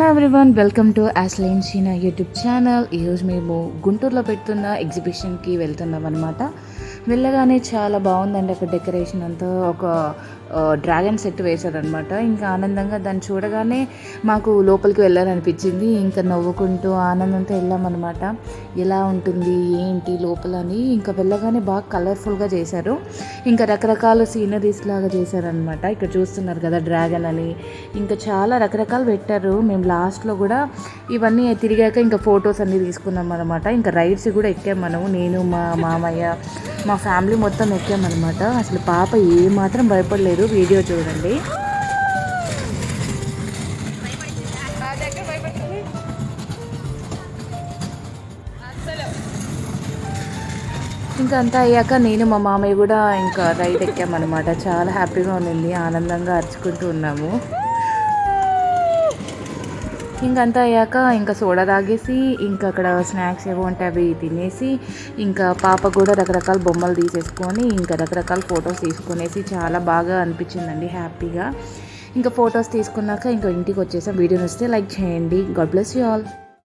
Hello everyone, welcome to యాస్లైన్ చీనా YouTube channel. ఈరోజు మేము గుంటూరులో పెడుతున్న ఎగ్జిబిషన్కి వెళ్తున్నాం అనమాట. వెళ్ళగానే చాలా బాగుందండి అక్కడ డెకరేషన్ అంతా. ఒక డ్రాగన్ సెట్ వేశారనమాట. ఇంకా ఆనందంగా దాన్ని చూడగానే మాకు లోపలికి వెళ్ళాలనిపించింది. ఇంకా నవ్వుకుంటూ ఆనందంతో వెళ్ళామన్నమాట. ఎలా ఉంటుంది ఏంటి లోపల అని. ఇంకా వెళ్ళగానే బాగా కలర్ఫుల్గా చేశారు. ఇంకా రకరకాల సీనరీస్ లాగా చేశారనమాట. ఇక్కడ చూస్తున్నారు కదా డ్రాగన్ అని, ఇంకా చాలా రకరకాలు పెట్టారు. మేము లాస్ట్లో కూడా ఇవన్నీ తిరిగాక ఇంకా ఫొటోస్ అన్నీ తీసుకున్నాం అనమాట. ఇంకా రైడ్స్ కూడా ఎక్కాం మనము. నేను మా మామయ్య మా ఫ్యామిలీ మొత్తం ఎక్కామన్నమాట. అసలు పాప ఏమాత్రం భయపడలేదు. వీడియో చూడండి. ఇంకా అంతా అయ్యాక నేను మా మామయ్య కూడా ఇంకా రైడ్ ఎక్కామన్నమాట. చాలా హ్యాపీగా ఉండింది, ఆనందంగా అరుచుకుంటూ ఉన్నాము. ఇంకంతా అయ్యాక ఇంకా సోడా తాగేసి ఇంకా అక్కడ స్నాక్స్ ఏవో ఉంటే అవి తినేసి ఇంకా పాప కూడా రకరకాల బొమ్మలు తీసేసుకొని ఇంకా రకరకాల ఫొటోస్ తీసుకునేసి చాలా బాగా అనిపించిందండి, హ్యాపీగా. ఇంకా ఫొటోస్ తీసుకున్నాక ఇంకా ఇంటికి వచ్చేసాం. వీడియో నచ్చితే లైక్ చేయండి. God bless you all.